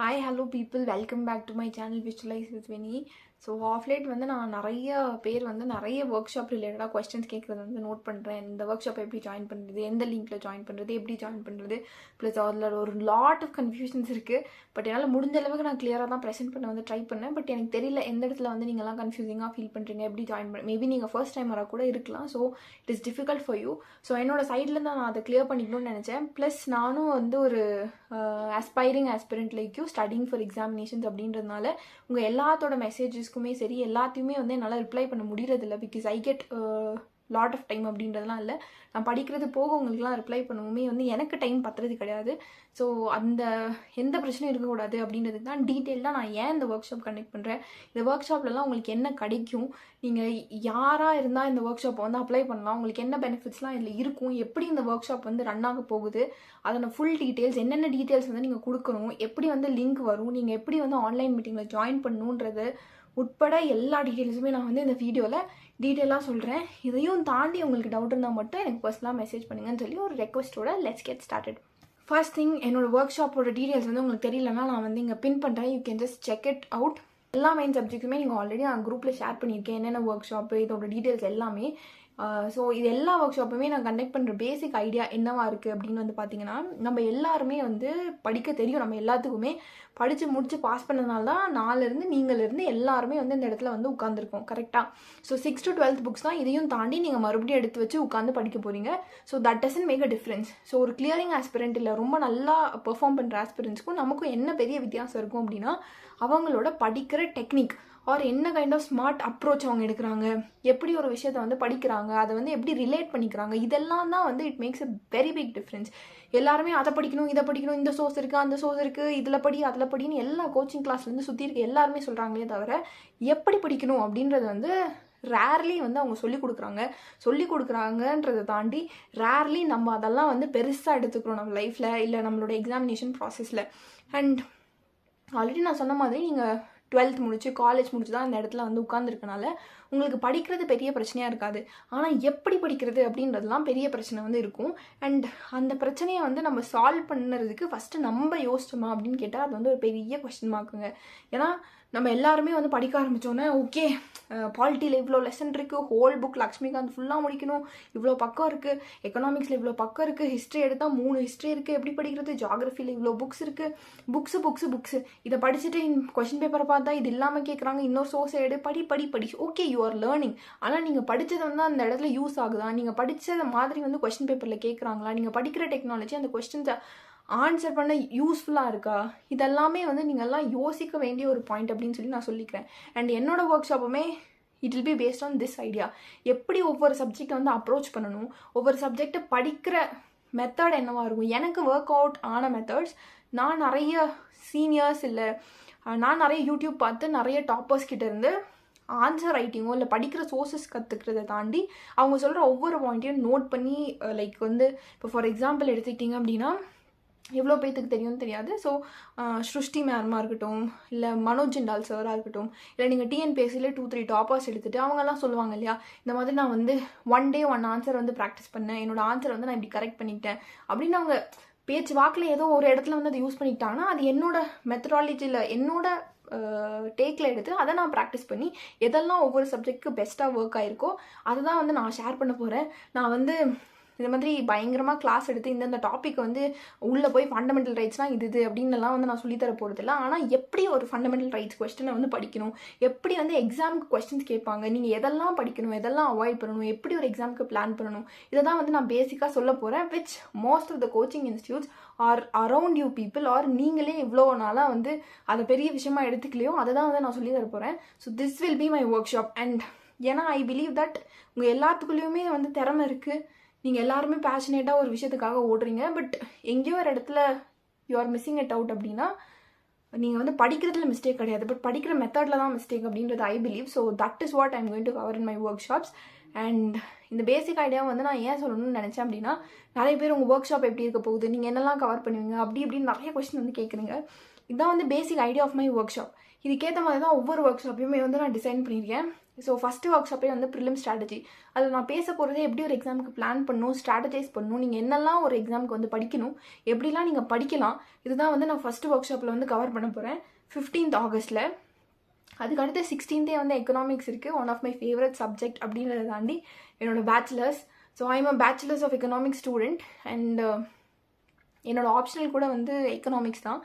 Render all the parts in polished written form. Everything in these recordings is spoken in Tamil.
Hi hello people welcome back to my channel visualise with Vini. So of late நான் நிறைய பேர் நிறைய ஒர்க் ஷாப் ரிலேட்டடாக கொஸ்டின்ஸ் கேட்குறது நோட் பண்ணுறேன். இந்த ஒர்க் ஷாப் எப்படி ஜாயின் பண்ணுறது, எந்த லிங்க்கில் ஜாயின் பண்ணுறது, எப்படி ஜாயின் பண்ணுறது, ப்ளஸ் அதில் ஒரு லாட் ஆஃப் கன்ஃபியூஷன்ஸ் இருக்குது. பட் என்னால் முடிஞ்ச அளவுக்கு நான் கிளியராக தான் ப்ரெசென்ட் பண்ண ட்ரை பண்ணேன். பட் எனக்கு தெரியல எந்த இடத்துல நீங்கள்லாம் கன்ஃபியூசிங்காக ஃபீல் பண்ணுறீங்க, எப்படி ஜாயின் பண்ண. மேபி நீங்கள் ஃபர்ஸ்ட் டைமராக கூட இருக்கலாம். So it is difficult for you. So என்னோட சைடில் தான் நான் அதை கிளியர் பண்ணிக்கணும்னு நினச்சேன். ப்ளஸ் நானும் ஒரு aspiring aspirant like you studying for examinations அப்படின்றதுனால உங்கள் எல்லாத்தோட மெசேஜஸ்க்குமே சரி எல்லாத்தையுமே என்னால் ரிப்ளை பண்ண முடியறதில்ல. Because I get lot of time அப்படின்றதுலாம் இல்லை. நான் படிக்கிறது போக உங்களுக்குலாம் ரிப்ளை பண்ணுவோமே எனக்கு டைம் பத்துறது கிடையாது. ஸோ அந்த எந்த பிரச்சனையும் இருக்கக்கூடாது அப்படின்றதுக்கு தான் டீட்டெயிலாக நான் ஏன் இந்த ஒர்க் ஷாப் கண்டக்ட் பண்ணுறேன். இந்த ஒர்க் ஷாப்லலாம் உங்களுக்கு என்ன கிடைக்கும், நீங்கள் யாராக இருந்தால் இந்த ஒர்க் ஷாப்பை அப்ளை பண்ணலாம், உங்களுக்கு என்ன பெனிஃபிட்ஸ்லாம் இதில் இருக்கும், எப்படி இந்த ஒர்க் ஷாப் ரன் ஆக போகுது, அதோட ஃபுல் டீட்டெயில்ஸ், என்னென்ன டீட்டெயில்ஸ் நீங்கள் கொடுக்கணும், எப்படி லிங்க் வரும், நீங்கள் எப்படி ஆன்லைன் மீட்டிங்கில் ஜாயின் பண்ணணுன்றது உட்பட எல்லா டீட்டெயில்ஸுமே நான் இந்த வீடியோவில் டீட்டெயிலாக சொல்கிறேன். இதையும் தாண்டி உங்களுக்கு டவுட் இருந்தால் மட்டும் எனக்கு பர்சனலாக மெசேஜ் பண்ணுங்கன்னு சொல்லி ஒரு ரெக்வஸ்ட்டோட let's get started. First thing, என்னோட ஒர்க் ஷாப்போட டீட்டெயில்ஸ் உங்களுக்கு தெரியலன்னா நான் இங்கே பின் பண்ணுறேன். You can just check it out. எல்லா மெயின் சப்ஜெக்ட்டுமே நீங்கள் ஆல்ரெடி நான் குரூப்பில் ஷேர் பண்ணியிருக்கேன். என்னென்ன ஒர்க் ஷாப்பு, இதோட டீட்டெயில்ஸ் எல்லாமே. ஸோ இது எல்லா ஒர்க் ஷாப்புமே நான் கண்டக்ட் பண்ணுற பேசிக் ஐடியா என்னவா இருக்குது அப்படின்னு பார்த்தீங்கன்னா, நம்ம எல்லாருமே படிக்க தெரியும். நம்ம எல்லாத்துக்குமே படித்து முடித்து பாஸ் பண்ணதுனால தான் நீங்கள்லேருந்து எல்லாருமே இந்த இடத்துல உட்காந்துருக்கோம். கரெக்டாக? So 6th to 12th books தான். இதையும் தாண்டி நீங்கள் மறுபடியும் எடுத்து வச்சு உட்காந்து படிக்க போகிறீங்க. So that doesn't make a difference. So ஒரு கிளியரிங் ஆஸ்பிரண்ட் இல்லை ரொம்ப நல்லா பெர்ஃபார்ம் பண்ணுற ஆஸ்பிரண்ட்ஸ்க்கும் நமக்கும் என்ன பெரிய வித்தியாசம் இருக்கும் அப்படின்னா, அவங்களோட படிக்கிற டெக்னிக் ஆர் என்ன கைண்ட் ஆஃப் ஸ்மார்ட் அப்ரோச் அவங்க எடுக்கிறாங்க, எப்படி ஒரு விஷயத்தை படிக்கிறாங்க, அதை எப்படி ரிலேட் பண்ணிக்கிறாங்க, இதெல்லாம் தான் it makes a very big difference. எல்லாருமே அதை படிக்கணும், இதை படிக்கணும், இந்த சோர்ஸ் இருக்குது, அந்த சோர்ஸ் இருக்குது, இதில் படி அதில் படின்னு எல்லா கோச்சிங் கிளாஸ்லேருந்து சுற்றி இருக்க எல்லாருமே சொல்கிறாங்களே தவிர எப்படி படிக்கணும் அப்படின்றது ரேர்லி அவங்க சொல்லிக் கொடுக்குறாங்கன்றதை தாண்டி ரேர்லி நம்ம அதெல்லாம் பெருசாக எடுத்துக்கிறோம் நம்ம லைஃப்பில் இல்லை நம்மளோட எக்ஸாமினேஷன் ப்ராசஸில். அண்ட் ஆல்ரெடி நான் சொன்ன மாதிரி நீங்கள் 12th முடிச்சு காலேஜ் முடிச்சு தான் இந்த இடத்துல உட்காந்துருக்கனால உங்களுக்கு படிக்கிறது பெரிய பிரச்சனையாக இருக்காது. ஆனால் எப்படி படிக்கிறது அப்படின்றதுலாம் பெரிய பிரச்சனை இருக்கும். அண்ட் அந்த பிரச்சனையை நம்ம சால்வ் பண்ணுறதுக்கு ஃபஸ்ட்டு நம்ம யோசிச்சோமா அப்படின்னு கேட்டால் அது ஒரு பெரிய கொஸ்டின் மார்க்குங்க. ஏன்னா நம்ம எல்லாருமே படிக்க ஆரம்பித்தோன்னே ஓகே பாலிட்டியில் இவ்வளோ லெசன் இருக்குது, ஹோல் புக் லக்ஷ்மிகாந்த் ஃபுல்லாக முடிக்கணும், இவ்வளோ பக்கம் இருக்குது, எக்கனாமிக்ஸில் இவ்வளோ பக்கம் இருக்குது, ஹிஸ்ட்ரி எடுத்தால் 3 ஹிஸ்ட்ரி இருக்குது, எப்படி படிக்கிறது, ஜியாகிரஃபியில் இவ்வளோ புக்ஸ் இருக்குது, புக்ஸு இதை படிச்சுட்டு கொஸ்டின் பேப்பரை பார்த்தா இது இல்லாமல் கேட்குறாங்க, இன்னொரு சோர்ஸ் எடு, படி. Okay, you are learning. ஆனால் நீங்கள் படித்தது அந்த இடத்துல யூஸ் ஆகுதா, நீங்கள் படித்தது மாதிரி கொஸ்டின் பேப்பரில் கேட்குறாங்களா, நீங்கள் படிக்கிற டெக்னாலஜி அந்த கொஸ்டின்ஸை ஆன்சர் பண்ண யூஸ்ஃபுல்லாக இருக்கா, இதெல்லாமே நீங்கள்லாம் யோசிக்க வேண்டிய ஒரு பாயிண்ட் அப்படின்னு சொல்லி நான் சொல்லிக்கிறேன். அண்ட் என்னோட ஒர்க் ஷாப்புமே it will be based on this idea. எப்படி ஒவ்வொரு சப்ஜெக்டை அப்ரோச் பண்ணணும், ஒவ்வொரு சப்ஜெக்டை படிக்கிற மெத்தட் என்னவா இருக்கும். எனக்கு ஒர்க் அவுட் ஆன மெத்தட்ஸ் நான் நிறைய சீனியர்ஸ் இல்லை நான் நிறைய யூடியூப் பார்த்து நிறைய டாப்பர்ஸ் கிட்ட இருந்து ஆன்சர் ரைட்டிங்கோ இல்லை படிக்கிற சோர்ஸஸ் கற்றுக்கிறத தாண்டி அவங்க சொல்கிற ஒவ்வொரு பாயிண்ட்டையும் நோட் பண்ணி லைக் இப்போ ஃபார் எக்ஸாம்பிள் எடுத்துக்கிட்டிங்க அப்படின்னா எவ்வளோ பேத்துக்கு தெரியும்னு தெரியாது. ஸோ ஸ்ருஷ்டி மேமாக இருக்கட்டும், இல்லை மனோஜ் ஜிண்டால் சாராக இருக்கட்டும், இல்லை நீங்கள் டிஎன்பிஎஸ்சியில் 2-3 டாப்பர்ஸ் எடுத்துகிட்டு அவங்கெல்லாம் சொல்லுவாங்க இல்லையா, இந்த மாதிரி நான் 1 day 1 ஆன்சர் ப்ராக்டிஸ் பண்ணேன், என்னோட ஆன்சர் நான் இப்படி கரெக்ட் பண்ணிக்கிட்டேன் அப்படின்னு அவங்க பேச்சு வாக்கில் ஏதோ ஒரு இடத்துல அதை யூஸ் பண்ணிக்கிட்டாங்கன்னா அது என்னோட மெத்தடாலஜியில் என்னோட டேக்கில் எடுத்து அதை நான் ப்ராக்டிஸ் பண்ணி எதெல்லாம் ஒவ்வொரு சப்ஜெக்ட்டுக்கு பெஸ்ட்டாக ஒர்க் ஆகிருக்கோ அதை தான் நான் ஷேர் பண்ண போகிறேன். நான் இந்த மாதிரி பயங்கரமாக கிளாஸ் எடுத்து இந்தந்த டாபிக் உள்ளே போய் ஃபண்டமெண்டல் ரைட்ஸ்லாம் இது அப்படின்னுலாம் நான் சொல்லித்தர போகிறதில்ல. ஆனால் எப்படி ஒரு ஃபண்டமெண்டல் ரைட்ஸ் கொஸ்டினை படிக்கணும், எப்படி எக்ஸாமுக்கு கொஸ்டின்ஸ் கேட்பாங்க, நீங்கள் எதெல்லாம் படிக்கணும், எதெல்லாம் அவாய்ட் பண்ணணும், எப்படி ஒரு எக்ஸாமுக்கு பிளான் பண்ணணும், இதை தான் நான் பேசிக்காக சொல்ல போகிறேன். Which most of the coaching institutes are around you people are நீங்களே இவ்வளோ நாளாக அதை பெரிய விஷயமா எடுத்துக்கலையோ அதை தான் நான் சொல்லி தர போகிறேன். So this will be my work shop. And ஏன்னா ஐ பிலீவ் தட் உங்கள் எல்லாத்துக்குள்ளேயுமே திறமை இருக்குது, நீங்கள் எல்லாருமே பேஷனேட்டாக ஒரு விஷயத்துக்காக ஓடுறீங்க. பட் எங்கேயோ ஒரு இடத்துல you are missing it out அப்படின்னா நீங்கள் படிக்கிறதுல மிஸ்டேக் கிடையாது, பட் படிக்கிற மெத்தடில் தான் மிஸ்டேக் அப்படின்றது I believe. So that is what I'm going to cover in my work shops. And இந்த பேசிக் ஐடியாவை நான் ஏன் சொல்லணும்னு நினச்சேன் அப்படின்னா, நிறைய பேர் உங்கள் ஒர்க் ஷாப் எப்படி இருக்க போகுது, நீங்கள் என்னெல்லாம் கவர் பண்ணுவீங்க அப்படி இப்படின்னு நிறைய கொஸ்டின் கேட்குறீங்க. இதுதான் basic idea of my workshop. இதுக்கேற்ற மாதிரி தான் ஒவ்வொரு ஒர்க் ஷாப்பையுமே நான் டிசைன் பண்ணியிருக்கேன். ஸோ ஃபஸ்ட்டு ஒர்க் ஷாப்பே வந்து ப்ரிலிம் ஸ்ட்ராட்டஜி. அதில் நான் பேச போகிறதே எப்படி ஒரு எக்ஸாமுக்கு பிளான் பண்ணணும், ஸ்ட்ராட்டஜைஸ் பண்ணணும், நீங்கள் என்னெல்லாம் ஒரு எக்ஸாமுக்கு வந்து படிக்கணும், எப்படிலாம் நீங்கள் படிக்கலாம், இதுதான் வந்து நான் ஃபஸ்ட்டு ஒர்க் ஷாப்பில் வந்து கவர் பண்ண போகிறேன் 15th ஆகஸ்ட்டில். அதுக்கு அடுத்து 16th வந்து எக்கனாமிக்ஸ் இருக்குது, one of my favourite subject அப்படின்றத தாண்டி என்னோடய bachelors. So I'm a bachelors of economics student and என்னோடய ஆப்ஷனல் கூட வந்து எக்கனாமிக்ஸ் தான்.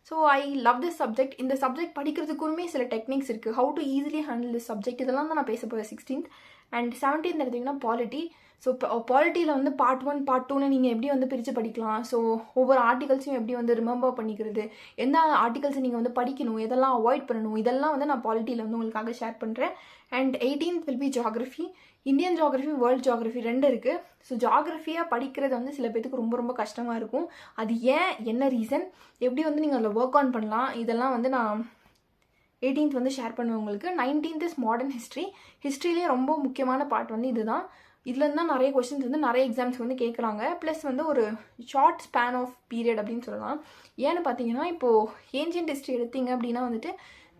So I love this subject. இந்த சப்ஜெக்ட் படிக்கிறதுக்குமே சில டெக்னிக்ஸ் இருக்குது, how to easily handle this subject, இதெல்லாம் தான் நான் பேச போகிறேன் 16th. அண்ட் 17th எடுத்திங்கன்னா பாலிட்டி. ஸோ பாலிட்டியில் வந்து பார்ட் 1 பார்ட் 2ன்னு நீங்கள் எப்படி வந்து பிரித்து படிக்கலாம், ஸோ ஒவ்வொரு ஆர்டிகல்ஸையும் எப்படி வந்து ரிமெம்பர் பண்ணிக்கிறது, எந்த ஆர்டிகல்ஸை நீங்கள் வந்து படிக்கணும், எதெல்லாம் அவாய்ட் பண்ணணும், இதெல்லாம் வந்து நான் பாலிட்டியில் வந்து உங்களுக்காக ஷேர் பண்ணுறேன். And 18th will be geography. Indian geography, world geography 2 இருக்குது. ஸோ ஜியாகிரஃபியாக படிக்கிறது வந்து சில பேருக்கு ரொம்ப ரொம்ப கஷ்டமாக இருக்கும். அது ஏன், என்ன ரீசன், எப்படி வந்து நீங்கள் அதில் ஒர்க் ஆன் பண்ணலாம், இதெல்லாம் வந்து நான் 18th வந்து ஷேர் பண்ணுவேன் உங்களுக்கு. 19th is modern history. ஹிஸ்ட்ரியிலே ரொம்ப முக்கியமான பார்ட் வந்து இதுதான். இதுலேருந்து தான் நிறைய கொஸ்டின்ஸ் வந்து நிறைய எக்ஸாம்ஸ்க்கு வந்து கேட்குறாங்க. ப்ளஸ் வந்து ஒரு ஷார்ட் ஸ்பேன் ஆஃப் பீரியட் அப்படின்னு சொல்லலாம். ஏன்னு பார்த்தீங்கன்னா இப்போது ஏன்ஷியன்ட் ஹிஸ்ட்ரி எடுத்தீங்க அப்படின்னா வந்துட்டு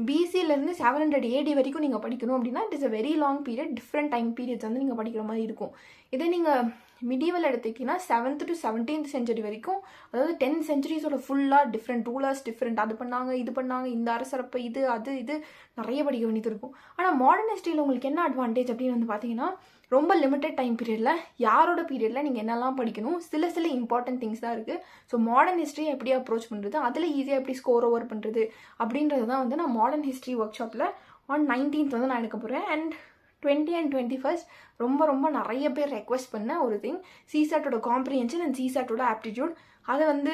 பிசியிலேருந்து 700 AD வரைக்கும் நீங்கள் படிக்கணும் அப்படின்னா it is a very long period, different time periods வந்து நீங்கள் படிக்கிற மாதிரி இருக்கும். இதே நீங்கள் மிடிவல் எடுத்துக்கிட்டிங்கன்னா 7th to 17th century வரைக்கும், அதாவது 10 centuries ஃபுல்லாக டிஃப்ரெண்ட் ரூலர்ஸ், டிஃப்ரெண்ட் அது பண்ணாங்க, இது பண்ணாங்க, இந்த அரசரப்பை இது அது இது நிறைய படிக்க வேண்டியது இருக்கும். ஆனால் மாடர்ன் ஹிஸ்ட்ரியில் உங்களுக்கு என்ன அட்வான்டேஜ் அப்படின்னு வந்து பார்த்தீங்கன்னா ரொம்ப லிமிட்டட் டைம் பீரியடில் யாரோட பீரியடில் நீங்கள் என்னெல்லாம் படிக்கணும், சில இம்பார்ட்டன்ட் திங்ஸ் தான் இருக்குது. ஸோ மாடர்ன் ஹிஸ்ட்ரியை எப்படி அப்ரோச் பண்ணுறது, அதில் ஈஸியாக எப்படி ஸ்கோர் ஓவர் பண்ணுறது அப்படின்றது தான் வந்து நான் மாடர்ன் ஹிஸ்ட்ரி ஒர்க் ஷாப்பில் on 19th வந்து நான் எடுக்க போகிறேன். அண்ட் 20 and 21st ரொம்ப நிறைய பேர் ரெக்வஸ்ட் பண்ண ஒரு திங், சிசாட்டோட காம்ப்ரிஹென்ஷன் அண்ட் சிசாட்டோட ஆப்டிடியூட், அதை வந்து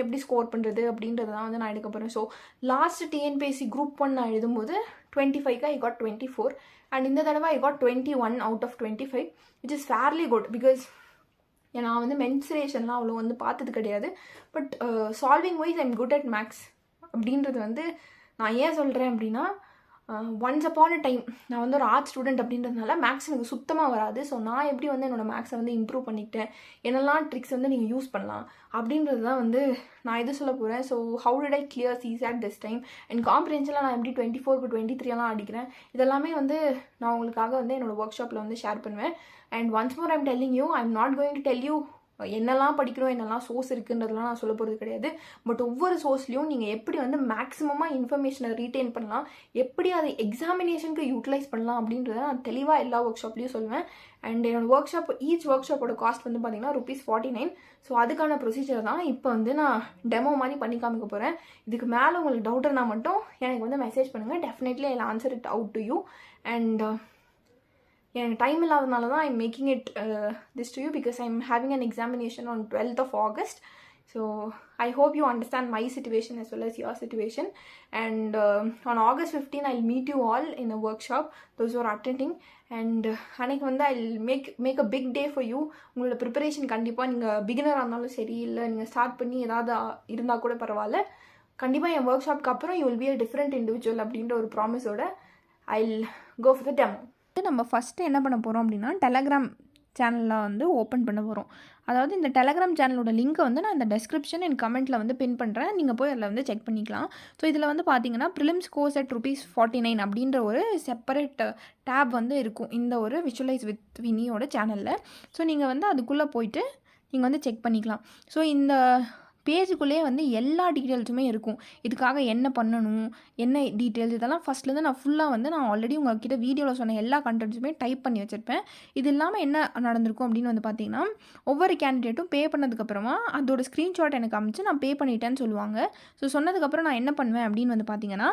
எப்படி ஸ்கோர் பண்ணுறது அப்படின்றத தான் வந்து நான் எடுக்க போகிறேன். ஸோ லாஸ்ட் டிஎன்பிஎஸ்சி குரூப் 1 நான் எழுதும்போது 25க்கு I got 24 அண்ட் இந்த தடவை I got 21 out of 25 which is fairly good because நான் வந்து மென்சுரேஷன்லாம் அவ்வளோ வந்து பார்த்தது கிடையாது. But solving wise I'm good at maths அப்படின்றது வந்து நான் ஏன் சொல்கிறேன் அப்படின்னா ஒன்ஸ் அப்பான் அ டைம் நான் வந்து ஒரு ஆர்ட் ஸ்டூடெண்ட் அப்படின்றதுனால மேக்ஸ் எனக்கு சுத்தமாக வராது. ஸோ நான் எப்படி வந்து என்னோடய மேக்ஸை வந்து இம்ப்ரூவ் பண்ணிக்கிட்டேன், என்னெல்லாம் ட்ரிக்ஸ் வந்து நீங்கள் யூஸ் பண்ணலாம் அப்படின்றது தான் வந்து நான் இது சொல்ல போகிறேன். So how did I clear CSAT this time and காம்ப்ரிஹென்ஷனில் நான் எப்படி 24க்கு 23 அடிக்கிறேன், இதெல்லாமே வந்து நான் உங்களுக்காக வந்து என்னோடய ஒர்க் ஷாப்பில் வந்து ஷேர் பண்ணுவேன். And once more I'm telling you, I'm not going to tell you என்னெல்லாம் படிக்கிறோம், என்னெல்லாம் சோர்ஸ் இருக்குன்றதுலாம் நான் சொல்ல போகிறது கிடையாது. பட் ஒவ்வொரு சோர்ஸ்லையும் நீங்கள் எப்படி வந்து மேக்ஸிமமாக இன்ஃபர்மேஷனை ரீட்டைன் பண்ணலாம், எப்படி அதை எக்ஸாமினேஷனுக்கு யூட்டிலைஸ் பண்ணலாம் அப்படின்றத நான் தெளிவாக எல்லா ஒர்க் ஷாப்லேயும் சொல்லுவேன். அண்ட் என்னோடய ஒர்க் ஷாப் ஈச் ஒர்க் ஷாப்போட காஸ்ட் வந்து பார்த்தீங்கன்னா ₹49. ஸோ அதுக்கான ப்ரொசீஜர் தான் இப்போ வந்து நான் டெமோ மாதிரி பண்ணி காமிக்க போகிறேன். இதுக்கு மேலே உங்களுக்கு டவுட்னா மட்டும் எனக்கு வந்து மெசேஜ் பண்ணுங்கள், definitely I will answer it out to you. And எனக்கு டைம் இல்லாதனால தான் I'm making it this to you because I'm having an examination on 12th of August. So I hope you understand my situation as well as your situation. And on August 15 I'll meet you all in a workshop, those who are attending. And அன்னைக்கு வந்து I'll make a big day for you. உங்களோட ப்ரிப்பரேஷன் கண்டிப்பாக நீங்கள் பிகினராக இருந்தாலும் சரி, இல்லை நீங்கள் ஸ்டார்ட் பண்ணி ஏதாவது இருந்தால் கூட பரவாயில்ல, கண்டிப்பாக என் ஒர்க் ஷாப்க்கு அப்புறம் you will be a different individual அப்படின்ற ஒரு ப்ராமிஸோட I'll go for the demo. நம்ம ஃபஸ்ட்டு என்ன பண்ண போகிறோம் அப்படின்னா டெலகிராம் சேனலில் வந்து ஓப்பன் பண்ண போகிறோம். அதாவது இந்த டெலகிராம் சேனலோட லிங்க்கை வந்து நான் இந்த டெஸ்கிரிப்ஷன் அண்ட் கமெண்ட்டில் வந்து பின் பண்ணுறேன், நீங்கள் போய் அதில் வந்து செக் பண்ணிக்கலாம். ஸோ இதில் வந்து பார்த்தீங்கன்னா ப்ரிலிம்ஸ் கோர்ஸ் at ₹49 அப்படின்ற ஒரு செப்பரேட் டேப் வந்து இருக்கும் இந்த ஒரு விஷுவலைஸ் வித் வினியோட சேனலில். ஸோ நீங்கள் வந்து அதுக்குள்ளே போயிட்டு நீங்கள் வந்து செக் பண்ணிக்கலாம். ஸோ இந்த பேஜுக்குள்ளேயே வந்து எல்லா டீட்டெயில்ஸுமே இருக்கும். இதுக்காக என்ன பண்ணணும், என்ன டீட்டெயில்ஸ், இதெல்லாம் ஃபஸ்ட்லேருந்து நான் ஃபுல்லாக வந்து நான் ஆல்ரெடி உங்கள்கிட்ட வீடியோவில் சொன்ன எல்லா கண்டென்ட்ஸுமே டைப் பண்ணி வச்சுருப்பேன். இது இல்லாமல் என்ன நடந்திருக்கும் அப்படின்னு வந்து பார்த்தீங்கன்னா, ஒவ்வொரு கேண்டிடேட்டும் பே பண்ணதுக்கப்புறமா அதோட ஸ்க்ரீன்ஷாட் எனக்கு அனுப்பிச்சு நான் பே பண்ணிட்டேன்னு சொல்லுவாங்க. ஸோ சொன்னதுக்கப்புறம் நான் என்ன பண்ணுவேன் அப்படின்னு வந்து பார்த்தீங்கன்னா,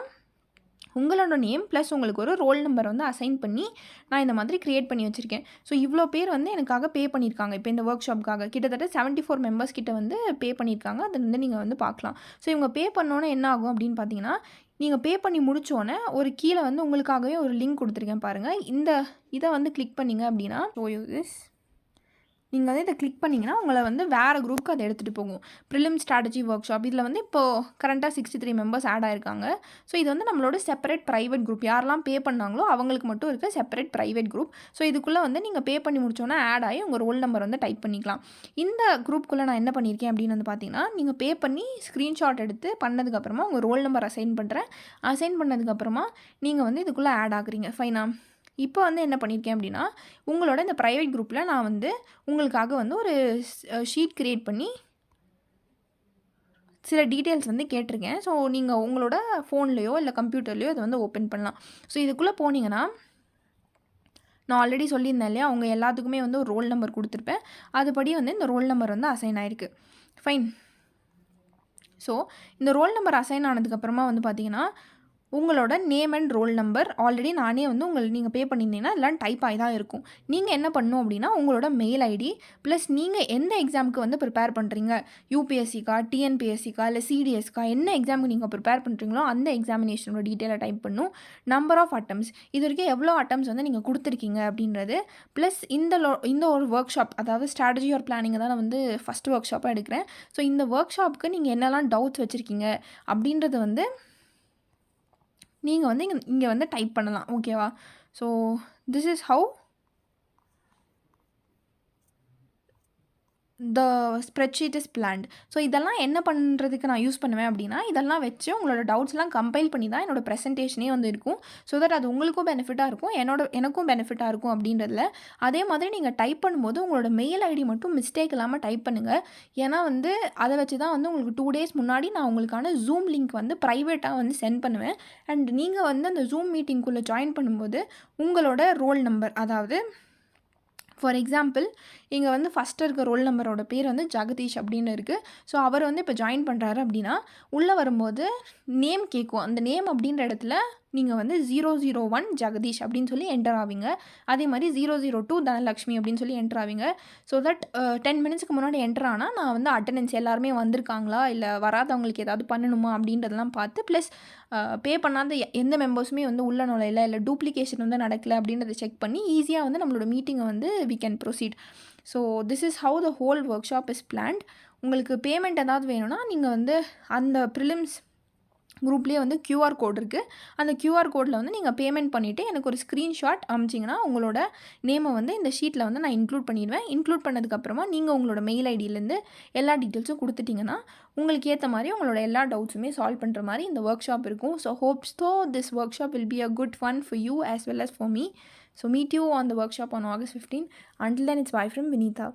உங்களோட நேம் ப்ளஸ் உங்களுக்கு ஒரு ரோல் நம்பர் வந்து அசைன் பண்ணி நான் இந்த மாதிரி க்ரியேட் பண்ணி வச்சுருக்கேன். ஸோ இவ்வளோ பேர் வந்து எனக்காக பே பண்ணியிருக்காங்க. இப்போ இந்த ஒர்க் ஷாப்புக்காக கிட்டத்தட்ட 74 மெம்பர்ஸ் கிட்ட வந்து பே பண்ணியிருக்காங்க. அது வந்து நீங்கள் வந்து பார்க்கலாம். ஸோ இவங்க பே பண்ணோன்னே என்ன ஆகும் அப்படின்னு பார்த்தீங்கன்னா, நீங்கள் பே பண்ணி முடித்தோன்னே ஒரு கீழே வந்து உங்களுக்காகவே ஒரு லிங்க் கொடுத்துருக்கேன் பாருங்கள். இதை வந்து கிளிக் பண்ணிங்க அப்படின்னா நீங்கள் வந்து இதை கிளிக் பண்ணிங்கன்னா உங்களை வந்து வேறு குரூப்புக்கு அதை எடுத்துகிட்டு போகும். ப்ரிலிம் ஸ்ட்ராட்டஜி ஒர்க் ஷாப் இதில் வந்து இப்போது கரண்ட்டாக 63 மெம்பர்ஸ் ஆட் ஆயிருக்காங்க. ஸோ இது வந்து நம்மளோட செப்பரேட் ப்ரைவேட் குரூப், யாரெல்லாம் பே பண்ணாங்களோ அவங்களுக்கு மட்டும் இருக்க செப்பரேட் ப்ரைவேட் குரூப். ஸோ இதுக்குள்ளே வந்து நீங்கள் பே பண்ணி முடிச்சோன்னா ஆட் ஆகி உங்கள் ரோல் நம்பர் வந்து டைப் பண்ணிக்கலாம். இந்த குரூப்புக்குள்ளே நான் என்ன பண்ணியிருக்கேன் அப்படின்னு வந்து பார்த்தீங்கன்னா, நீங்கள் பே பண்ணி ஸ்க்ரீன்ஷாட் எடுத்து பண்ணதுக்கப்புறமா உங்கள் ரோல் நம்பர் அசைன் பண்ணுறேன். அசைன் பண்ணதுக்கப்புறமா நீங்கள் வந்து இதுக்குள்ளே ஆட் ஆகுறீங்க. ஃபைனா இப்போ வந்து என்ன பண்ணியிருக்கேன் அப்படின்னா, உங்களோட இந்த ப்ரைவேட் குரூப்பில் நான் வந்து உங்களுக்காக வந்து ஒரு ஷீட் கிரியேட் பண்ணி சில டீட்டெயில்ஸ் வந்து கேட்டிருக்கேன். ஸோ நீங்கள் உங்களோட ஃபோன்லேயோ இல்லை கம்ப்யூட்டர்லேயோ இதை வந்து ஓப்பன் பண்ணலாம். ஸோ இதுக்குள்ளே போனீங்கன்னா, நான் ஆல்ரெடி சொல்லியிருந்தேன் இல்லையா, அவங்க எல்லாத்துக்குமே வந்து ஒரு ரோல் நம்பர் கொடுத்துருப்பேன். அதுபடி வந்து இந்த ரோல் நம்பர் வந்து அசைன் ஆயிருக்கு. ஃபைன். ஸோ இந்த ரோல் நம்பர் அசைன் ஆனதுக்கப்புறமா வந்து பார்த்தீங்கன்னா, உங்களோட name and roll number already நானே வந்து நீங்கள் பே பண்ணியிருந்தீங்கன்னா எல்லாம் டைப் ஆகி தான் இருக்கும். நீங்கள் என்ன பண்ணணும் அப்படின்னா, உங்களோட மெயில் ஐடி ப்ளஸ் நீங்கள் எந்த எக்ஸாமுக்கு வந்து ப்ரிப்பேர் பண்ணுறீங்க, யூபிஎஸ்சிக்கா, டிஎன்பிஎஸ்சிக்கா, இல்லை சிடிஎஸ்க்கா, என்ன எக்ஸாமுக்கு நீங்கள் ப்ரிப்பேர் பண்ணுறீங்களோ அந்த எக்ஸாமினேஷனோட டீட்டெயிலை டைப் பண்ணணும். நம்பர் ஆஃப் அட்டம்ஸ், இது வரைக்கும் எவ்வளோ அட்டம்ஸ் வந்து நீங்கள் கொடுத்துருக்கீங்க அப்படின்றது, ப்ளஸ் இந்த ஒரு ஒர்க் ஷாப், அதாவது ஸ்ட்ராட்டஜி ஆர் பிளானிங்கை தான் நான் வந்து ஃபஸ்ட் ஒர்க் ஷாப்பாக எடுக்கிறேன். ஸோ இந்த ஒர்க் ஷாப்புக்கு நீங்கள் என்னெல்லாம் டவுட்ஸ் வச்சுருக்கீங்க அப்படின்றது வந்து நீங்கள் வந்து இங்கே வந்து டைப் பண்ணலாம். ஓகேவா? So this is how the spreadsheet is plant. So இதெல்லாம் என்ன பண்ணுறதுக்கு நான் யூஸ் பண்ணுவேன் அப்படின்னா, இதெல்லாம் வச்சு உங்களோட டவுட்ஸ்லாம் கம்பைல் பண்ணி தான் என்னோடய ப்ரெசன்டேஷனே வந்து இருக்கும். ஸோ தட் அது உங்களுக்கும் பெனிஃபிட்டாக இருக்கும், எனக்கும் பெனிஃபிட்டாக இருக்கும் அப்படின்றதுல. அதே மாதிரி நீங்கள் டைப் பண்ணும்போது உங்களோட மெயில் ஐடி மட்டும் மிஸ்டேக் இல்லாமல் டைப் பண்ணுங்கள். ஏன்னா வந்து அதை வச்சு தான் வந்து உங்களுக்கு 2 days முன்னாடி நான் உங்களுக்கான ஜூம் லிங்க் வந்து ப்ரைவேட்டாக வந்து சென்ட் பண்ணுவேன். அண்ட் நீங்கள் வந்து அந்த ஜூம் மீட்டிங்குள்ளே ஜாயின் பண்ணும்போது உங்களோட ரோல் நம்பர், அதாவது ஃபார் எக்ஸாம்பிள் இங்கே வந்து ஃபஸ்ட்டு இருக்க ரோல் நம்பரோட பேர் வந்து ஜெகதீஷ் அப்படின்னு இருக்குது. ஸோ அவர் வந்து இப்போ ஜாயின் பண்ணுறாரு அப்படின்னா, உள்ளே வரும்போது நேம் கேட்கும். அந்த நேம் அப்படின்ற இடத்துல நீங்கள் வந்து 001 ஜெகதீஷ் அப்படின்னு சொல்லி என்டர் ஆவீங்க. அதே மாதிரி 002 தனலக்ஷ்மி அப்படின்னு சொல்லி என்டர் ஆவீங்க. ஸோ தட் 10 minutesக்கு முன்னாடி என்டர் ஆனால் நான் வந்து அட்டெண்டன்ஸ் எல்லாருமே வந்திருக்காங்களா, இல்லை வராதவங்களுக்கு ஏதாவது பண்ணணுமா அப்படின்றதெல்லாம் பார்த்து, ப்ளஸ் பே பண்ணாத எந்த மெம்பர்ஸுமே வந்து உள்ள நுழையில, இல்லை டூப்ளிகேஷன் வந்து நடக்கலை அப்படின்றத செக் பண்ணி ஈஸியாக வந்து நம்மளோட மீட்டிங்கை வந்து we can proceed. So this is how the whole work shop is plant. உங்களுக்கு பேமெண்ட் ஏதாவது வேணும்னா நீங்கள் வந்து அந்த ப்ரிலிம்ஸ் குரூப்லேயே வந்து QR கோட் இருக்குது. அந்த QR கோடில் வந்து நீங்கள் பேமெண்ட் பண்ணிவிட்டு எனக்கு ஒரு ஸ்க்ரீன்ஷாட் அனுப்பிச்சிங்கன்னா உங்களோட நேமை வந்து இந்த ஷீட்டில் வந்து நான் இன்க்ளூட் பண்ணிடுவேன். இன்க்ளூட் பண்ணதுக்கப்புறமா நீங்கள் உங்களோட மெயில் ஐடியிலேருந்து எல்லா டீட்டெயில்ஸும் கொடுத்துட்டிங்கன்னா உங்களுக்கு ஏற்ற மாதிரி உங்களோட எல்லா டவுட்ஸுமே சால்வ் பண்ணுற மாதிரி இந்த ஒர்க் ஷாப் இருக்கும். So hopes this workshop will be a good fun for you as well as for me. So meet you on the workshop on August 15. Until then, it's bye from Vinitha.